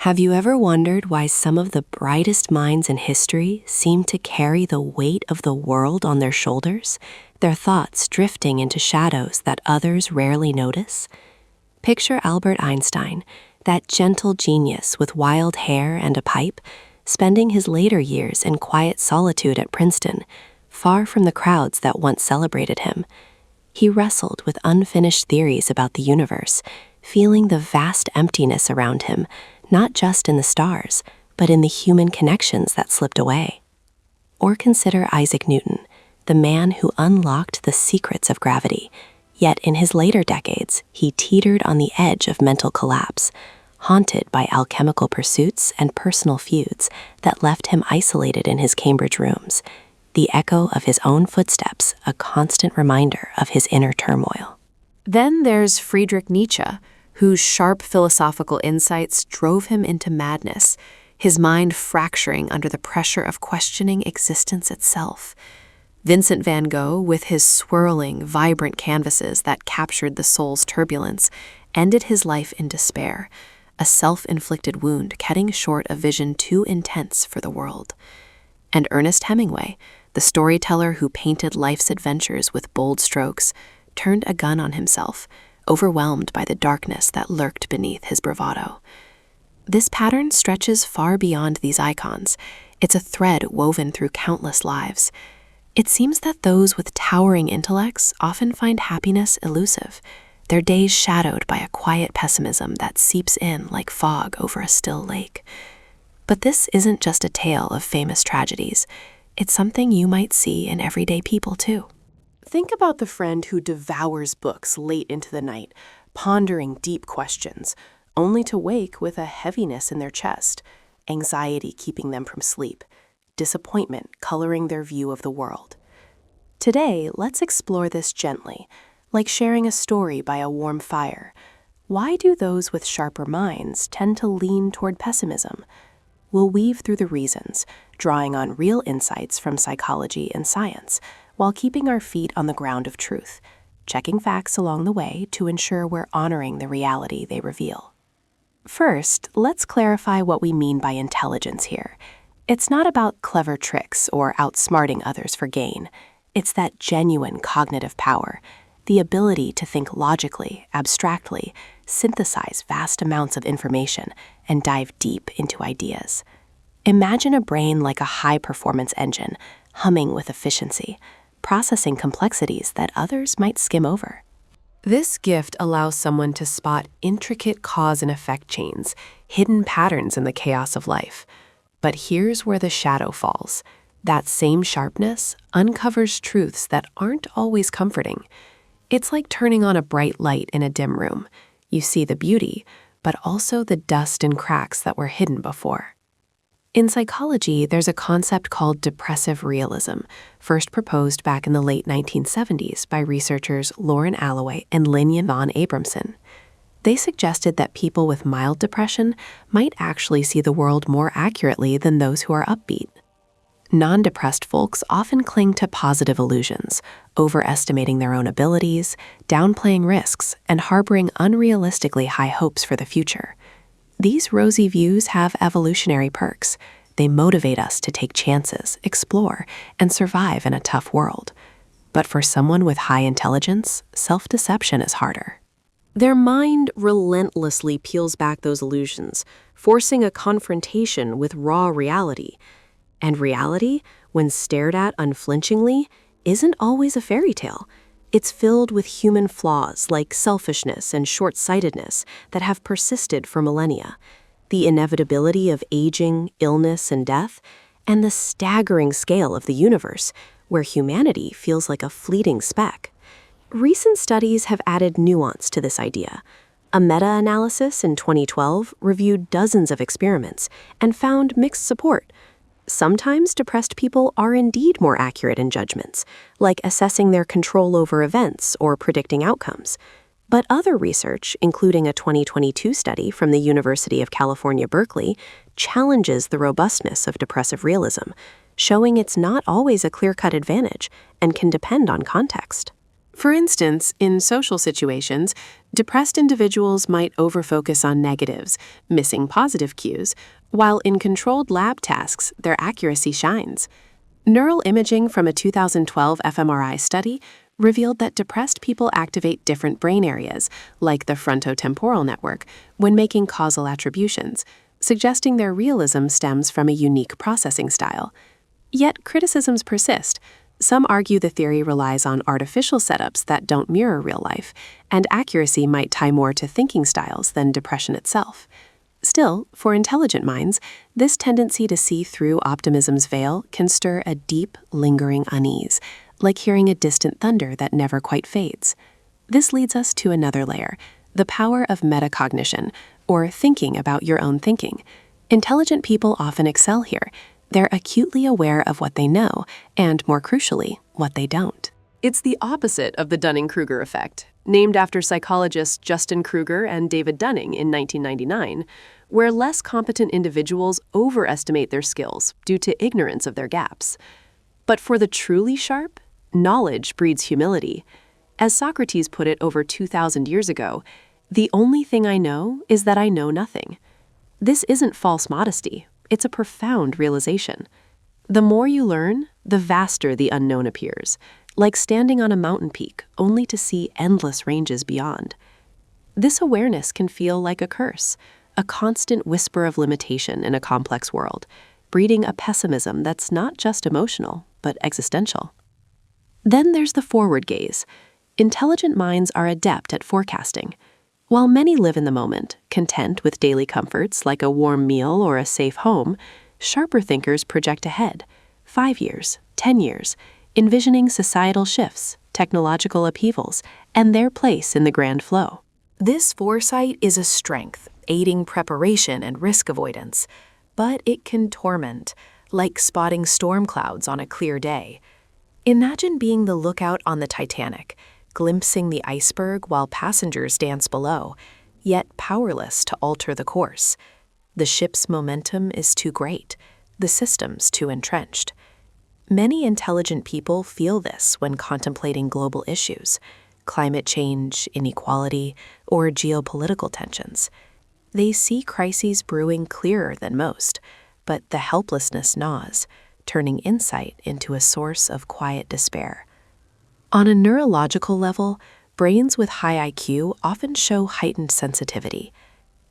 Have you ever wondered why some of the brightest minds in history seem to carry the weight of the world on their shoulders, their thoughts drifting into shadows that others rarely notice? Picture Albert Einstein, that gentle genius with wild hair and a pipe, spending his later years in quiet solitude at Princeton, far from the crowds that once celebrated him. He wrestled with unfinished theories about the universe, feeling the vast emptiness around him, not just in the stars, but in the human connections that slipped away. Or consider Isaac Newton, the man who unlocked the secrets of gravity, yet in his later decades, he teetered on the edge of mental collapse, haunted by alchemical pursuits and personal feuds that left him isolated in his Cambridge rooms, the echo of his own footsteps a constant reminder of his inner turmoil. Then there's Friedrich Nietzsche, whose sharp philosophical insights drove him into madness, his mind fracturing under the pressure of questioning existence itself. Vincent van Gogh, with his swirling, vibrant canvases that captured the soul's turbulence, ended his life in despair, a self-inflicted wound cutting short a vision too intense for the world. And Ernest Hemingway, the storyteller who painted life's adventures with bold strokes, turned a gun on himself, overwhelmed by the darkness that lurked beneath his bravado. This pattern stretches far beyond these icons. It's a thread woven through countless lives. It seems that those with towering intellects often find happiness elusive, their days shadowed by a quiet pessimism that seeps in like fog over a still lake. But this isn't just a tale of famous tragedies. It's something you might see in everyday people too. Think about the friend who devours books late into the night, pondering deep questions, only to wake with a heaviness in their chest, anxiety keeping them from sleep, disappointment coloring their view of the world. Today, let's explore this gently, like sharing a story by a warm fire. Why do those with sharper minds tend to lean toward pessimism? We'll weave through the reasons, drawing on real insights from psychology and science, while keeping our feet on the ground of truth, checking facts along the way to ensure we're honoring the reality they reveal. First, let's clarify what we mean by intelligence here. It's not about clever tricks or outsmarting others for gain. It's that genuine cognitive power, the ability to think logically, abstractly, synthesize vast amounts of information, and dive deep into ideas. Imagine a brain like a high-performance engine, humming with efficiency, processing complexities that others might skim over. This gift allows someone to spot intricate cause and effect chains, hidden patterns in the chaos of life. But here's where the shadow falls. That same sharpness uncovers truths that aren't always comforting. It's like turning on a bright light in a dim room. You see the beauty, but also the dust and cracks that were hidden before. In psychology, there's a concept called depressive realism, first proposed back in the late 1970s by researchers Lauren Alloway and Linja von Abramson. They suggested that people with mild depression might actually see the world more accurately than those who are upbeat. Non-depressed folks often cling to positive illusions, overestimating their own abilities, downplaying risks, and harboring unrealistically high hopes for the future. These rosy views have evolutionary perks. They motivate us to take chances, explore, and survive in a tough world. But for someone with high intelligence, self-deception is harder. Their mind relentlessly peels back those illusions, forcing a confrontation with raw reality. And reality, when stared at unflinchingly, isn't always a fairy tale. It's filled with human flaws like selfishness and short-sightedness that have persisted for millennia, the inevitability of aging, illness, and death, and the staggering scale of the universe, where humanity feels like a fleeting speck. Recent studies have added nuance to this idea. A meta-analysis in 2012 reviewed dozens of experiments and found mixed support. Sometimes depressed people are indeed more accurate in judgments, like assessing their control over events or predicting outcomes. But other research, including a 2022 study from the University of California, Berkeley, challenges the robustness of depressive realism, showing it's not always a clear-cut advantage and can depend on context. For instance, in social situations, depressed individuals might overfocus on negatives, missing positive cues, while in controlled lab tasks, their accuracy shines. Neural imaging from a 2012 fMRI study revealed that depressed people activate different brain areas, like the frontotemporal network, when making causal attributions, suggesting their realism stems from a unique processing style. Yet criticisms persist. Some argue the theory relies on artificial setups that don't mirror real life, and accuracy might tie more to thinking styles than depression itself. Still, for intelligent minds, this tendency to see through optimism's veil can stir a deep, lingering unease, like hearing a distant thunder that never quite fades. This leads us to another layer, the power of metacognition, or thinking about your own thinking. Intelligent people often excel here. They're acutely aware of what they know, and more crucially, what they don't. It's the opposite of the Dunning-Kruger effect, named after psychologists Justin Kruger and David Dunning in 1999, where less competent individuals overestimate their skills due to ignorance of their gaps. But for the truly sharp, knowledge breeds humility. As Socrates put it over 2,000 years ago, "The only thing I know is that I know nothing." This isn't false modesty. It's a profound realization. The more you learn, the vaster the unknown appears, like standing on a mountain peak only to see endless ranges beyond. This awareness can feel like a curse, a constant whisper of limitation in a complex world, breeding a pessimism that's not just emotional, but existential. Then there's the forward gaze. Intelligent minds are adept at forecasting. While many live in the moment, content with daily comforts like a warm meal or a safe home, sharper thinkers project ahead, 5 years, 10 years, envisioning societal shifts, technological upheavals, and their place in the grand flow. This foresight is a strength, aiding preparation and risk avoidance, but it can torment, like spotting storm clouds on a clear day. Imagine being the lookout on the Titanic, glimpsing the iceberg while passengers dance below, yet powerless to alter the course. The ship's momentum is too great, the systems too entrenched. Many intelligent people feel this when contemplating global issues, climate change, inequality, or geopolitical tensions. They see crises brewing clearer than most, but the helplessness gnaws, turning insight into a source of quiet despair. On a neurological level, brains with high IQ often show heightened sensitivity.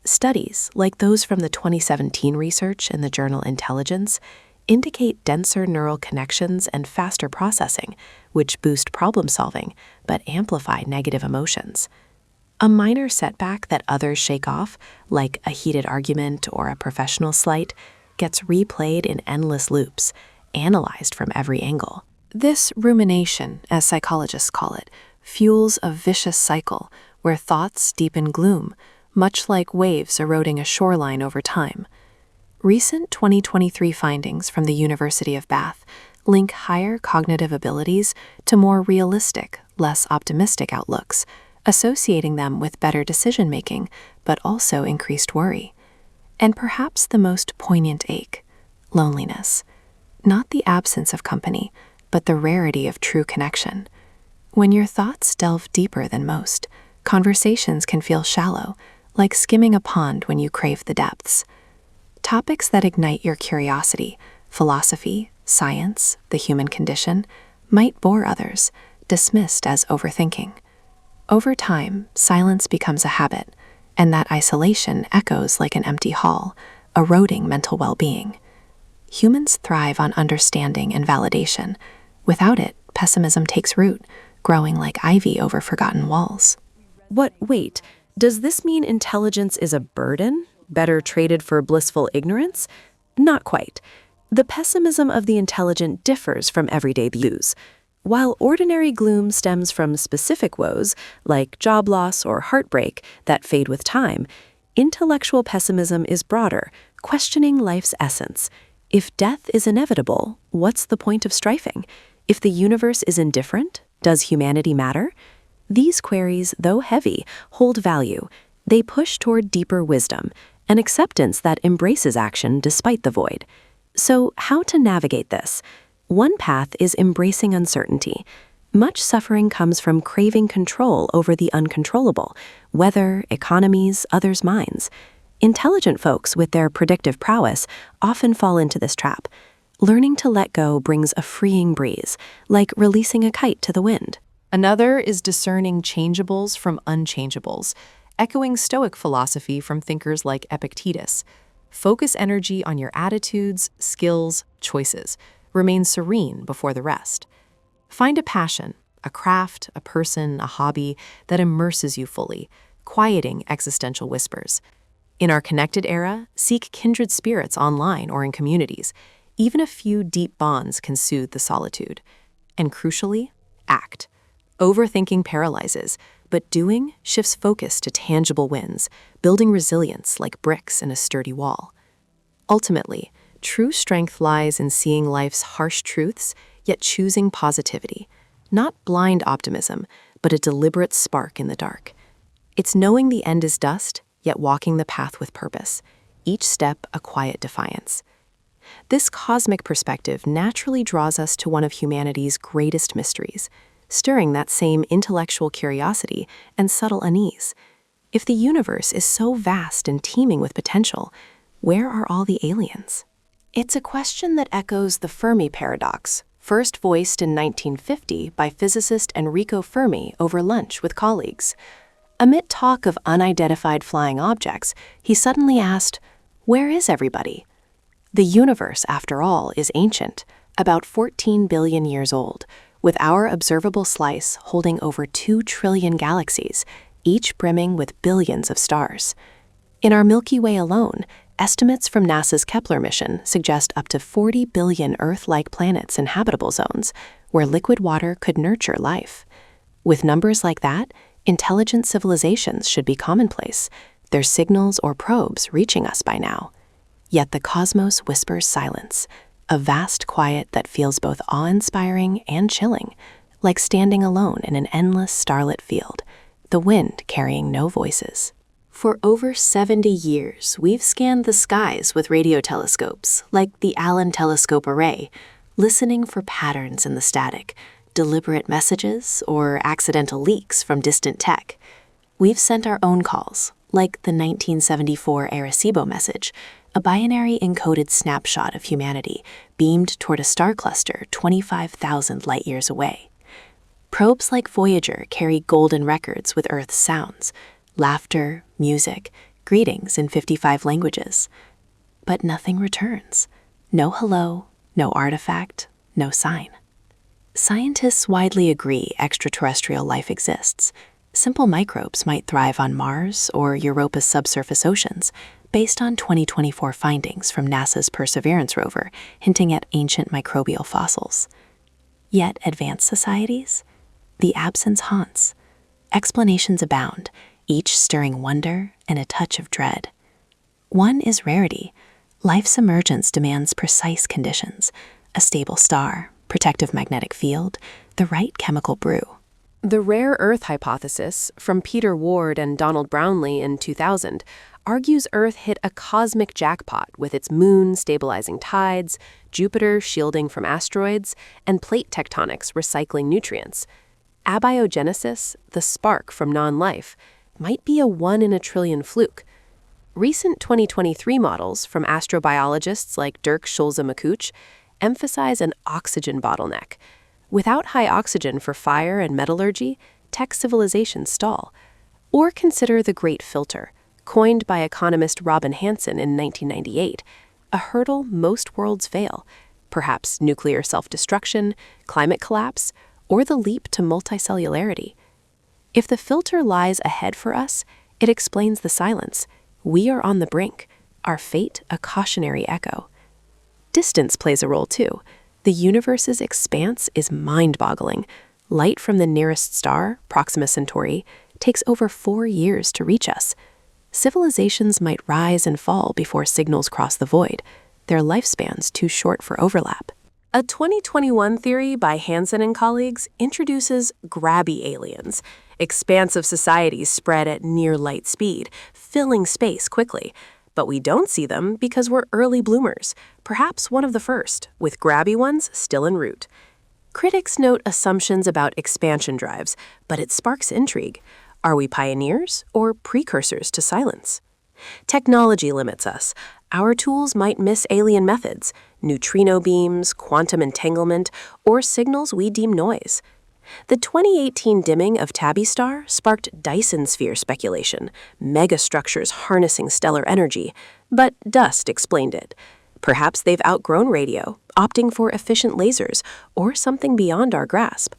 Studies, like those from the 2017 research in the journal Intelligence, indicate denser neural connections and faster processing, which boost problem solving but amplify negative emotions. A minor setback that others shake off, like a heated argument or a professional slight, gets replayed in endless loops, analyzed from every angle. This rumination, as psychologists call it, fuels a vicious cycle where thoughts deepen gloom, much like waves eroding a shoreline over time. Recent 2023 findings from the University of Bath link higher cognitive abilities to more realistic, less optimistic outlooks, associating them with better decision-making, but also increased worry. And perhaps the most poignant ache, loneliness. Not the absence of company, but the rarity of true connection. When your thoughts delve deeper than most, conversations can feel shallow, like skimming a pond when you crave the depths. Topics that ignite your curiosity, philosophy, science, the human condition, might bore others, dismissed as overthinking. Over time, silence becomes a habit, and that isolation echoes like an empty hall, eroding mental well-being. Humans thrive on understanding and validation. Without it, pessimism takes root, growing like ivy over forgotten walls. Wait, does this mean intelligence is a burden, better traded for blissful ignorance? Not quite. The pessimism of the intelligent differs from everyday views. While ordinary gloom stems from specific woes, like job loss or heartbreak, that fade with time, intellectual pessimism is broader, questioning life's essence. If death is inevitable, what's the point of striving? If the universe is indifferent, does humanity matter? These queries, though heavy, hold value. They push toward deeper wisdom, an acceptance that embraces action despite the void. So, how to navigate this? One path is embracing uncertainty. Much suffering comes from craving control over the uncontrollable, weather, economies, others' minds. Intelligent folks with their predictive prowess often fall into this trap. Learning to let go brings a freeing breeze, like releasing a kite to the wind. Another is discerning changeables from unchangeables, echoing Stoic philosophy from thinkers like Epictetus. Focus energy on your attitudes, skills, choices. Remain serene before the rest. Find a passion, a craft, a person, a hobby that immerses you fully, quieting existential whispers. In our connected era, seek kindred spirits online or in communities. Even a few deep bonds can soothe the solitude. And crucially, act. Overthinking paralyzes, but doing shifts focus to tangible wins, building resilience like bricks in a sturdy wall. Ultimately, true strength lies in seeing life's harsh truths, yet choosing positivity. Not blind optimism, but a deliberate spark in the dark. It's knowing the end is dust, yet walking the path with purpose, each step a quiet defiance. This cosmic perspective naturally draws us to one of humanity's greatest mysteries, stirring that same intellectual curiosity and subtle unease. If the universe is so vast and teeming with potential, where are all the aliens? It's a question that echoes the Fermi paradox, first voiced in 1950 by physicist Enrico Fermi over lunch with colleagues. Amid talk of unidentified flying objects, he suddenly asked, "Where is everybody?" The universe, after all, is ancient, about 14 billion years old, with our observable slice holding over 2 trillion galaxies, each brimming with billions of stars. In our Milky Way alone, estimates from NASA's Kepler mission suggest up to 40 billion Earth-like planets in habitable zones, where liquid water could nurture life. With numbers like that, intelligent civilizations should be commonplace, their signals or probes reaching us by now. Yet the cosmos whispers silence, a vast quiet that feels both awe-inspiring and chilling, like standing alone in an endless starlit field, the wind carrying no voices. For over 70 years, we've scanned the skies with radio telescopes, like the Allen Telescope Array, listening for patterns in the static, deliberate messages, or accidental leaks from distant tech. We've sent our own calls, like the 1974 Arecibo message, a binary encoded snapshot of humanity beamed toward a star cluster 25,000 light-years away. Probes like Voyager carry golden records with Earth's sounds, laughter, music, greetings in 55 languages. But nothing returns. No hello, no artifact, no sign. Scientists widely agree extraterrestrial life exists. Simple microbes might thrive on Mars or Europa's subsurface oceans, based on 2024 findings from NASA's Perseverance rover hinting at ancient microbial fossils. Yet advanced societies? The absence haunts. Explanations abound, each stirring wonder and a touch of dread. One is rarity. Life's emergence demands precise conditions: a stable star, protective magnetic field, the right chemical brew. The rare Earth hypothesis, from Peter Ward and Donald Brownlee in 2000, argues Earth hit a cosmic jackpot with its moon stabilizing tides, Jupiter shielding from asteroids, and plate tectonics recycling nutrients. Abiogenesis, the spark from non-life, might be a 1 in a trillion fluke. Recent 2023 models from astrobiologists like Dirk Schulze-McCouch emphasize an oxygen bottleneck. Without high oxygen for fire and metallurgy, tech civilizations stall. Or consider the Great Filter, coined by economist Robin Hanson in 1998, a hurdle most worlds fail, perhaps nuclear self-destruction, climate collapse, or the leap to multicellularity. If the filter lies ahead for us, it explains the silence. We are on the brink, our fate a cautionary echo. Distance plays a role too. The universe's expanse is mind-boggling. Light from the nearest star, Proxima Centauri, takes over 4 years to reach us. Civilizations might rise and fall before signals cross the void, their lifespans too short for overlap. A 2021 theory by Hansen and colleagues introduces grabby aliens, expansive societies spread at near light speed, filling space quickly. But we don't see them because we're early bloomers, perhaps one of the first, with grabby ones still en route. Critics note assumptions about expansion drives, but it sparks intrigue. Are we pioneers or precursors to silence? Technology limits us. Our tools might miss alien methods, neutrino beams, quantum entanglement, or signals we deem noise. The 2018 dimming of Tabby Star sparked Dyson sphere speculation, megastructures harnessing stellar energy, but dust explained it. Perhaps they've outgrown radio, opting for efficient lasers or something beyond our grasp.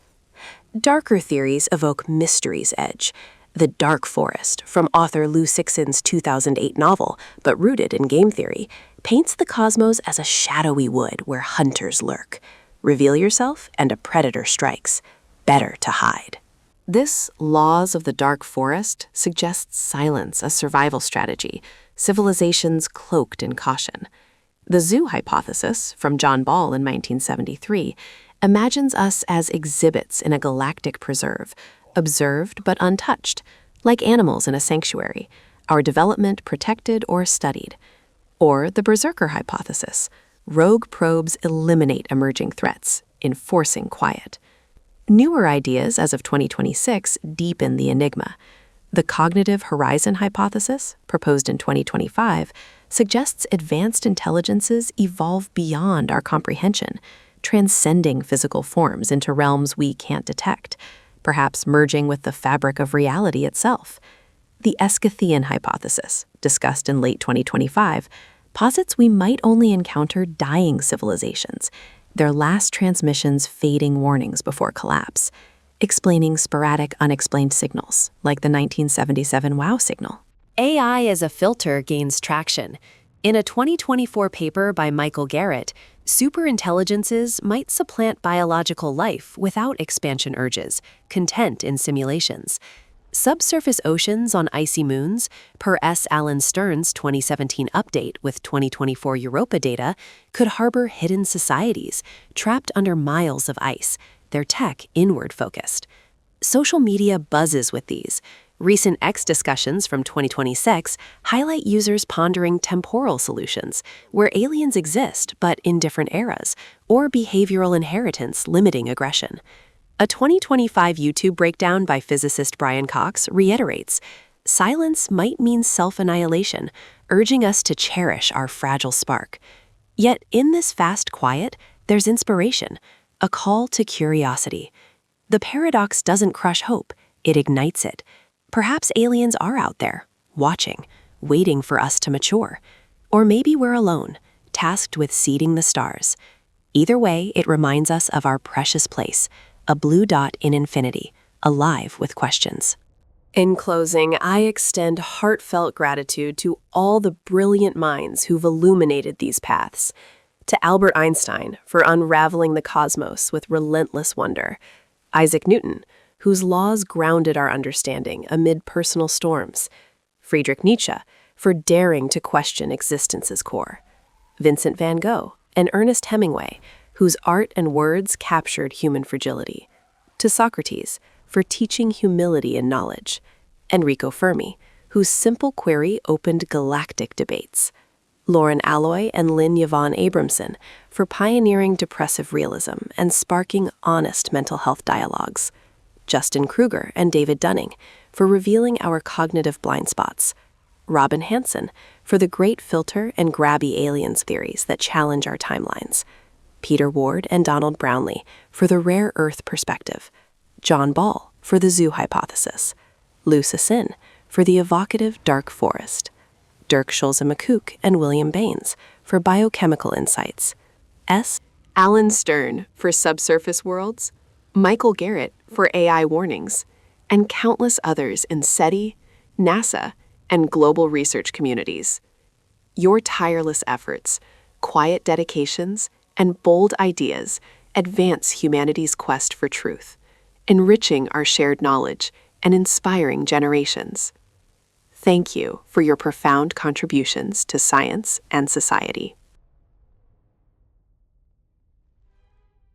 Darker theories evoke mystery's edge. The Dark Forest, from author Lou Sixon's 2008 novel, but rooted in game theory, paints the cosmos as a shadowy wood where hunters lurk. Reveal yourself and a predator strikes. Better to hide. This Laws of the Dark Forest suggests silence as survival strategy, civilizations cloaked in caution. The zoo hypothesis, from John Ball in 1973, imagines us as exhibits in a galactic preserve, observed but untouched, like animals in a sanctuary, our development protected or studied. Or the Berserker hypothesis, rogue probes eliminate emerging threats, enforcing quiet. Newer ideas as of 2026 deepen the enigma. The Cognitive Horizon hypothesis, proposed in 2025, suggests advanced intelligences evolve beyond our comprehension, transcending physical forms into realms we can't detect, perhaps merging with the fabric of reality itself. The Escythian hypothesis, discussed in late 2025, posits we might only encounter dying civilizations, their last transmissions fading warnings before collapse, explaining sporadic unexplained signals, like the 1977 WOW signal. AI as a filter gains traction. In a 2024 paper by Michael Garrett, superintelligences might supplant biological life without expansion urges, content in simulations. Subsurface oceans on icy moons, per S. Alan Stern's 2017 update with 2024 Europa data, could harbor hidden societies, trapped under miles of ice, their tech inward-focused. Social media buzzes with these. Recent X discussions from 2026 highlight users pondering temporal solutions, where aliens exist but in different eras, or behavioral inheritance limiting aggression. A 2025 YouTube breakdown by physicist Brian Cox reiterates, silence might mean self-annihilation, urging us to cherish our fragile spark. Yet in this vast quiet, there's inspiration, a call to curiosity. The paradox doesn't crush hope, it ignites it. Perhaps aliens are out there, watching, waiting for us to mature. Or maybe we're alone, tasked with seeding the stars. Either way, it reminds us of our precious place, a blue dot in infinity, alive with questions. In closing, I extend heartfelt gratitude to all the brilliant minds who've illuminated these paths. To Albert Einstein for unraveling the cosmos with relentless wonder. Isaac Newton, whose laws grounded our understanding amid personal storms. Friedrich Nietzsche, for daring to question existence's core. Vincent van Gogh and Ernest Hemingway, whose art and words captured human fragility. To Socrates, for teaching humility and knowledge. Enrico Fermi, whose simple query opened galactic debates. Lauren Alloy and Lynn Yvonne Abramson, for pioneering depressive realism and sparking honest mental health dialogues. Justin Kruger and David Dunning, for revealing our cognitive blind spots. Robin Hanson, for the great filter and grabby aliens theories that challenge our timelines. Peter Ward and Donald Brownlee, for the rare Earth perspective. John Ball, for the zoo hypothesis. Lou Sixon, for the evocative dark forest. Dirk Schulze-McCook and William Baines, for biochemical insights. S. Alan Stern, for subsurface worlds. Michael Garrett, for AI warnings. And countless others in SETI, NASA, and global research communities. Your tireless efforts, quiet dedications, and bold ideas advance humanity's quest for truth, enriching our shared knowledge and inspiring generations. Thank you for your profound contributions to science and society.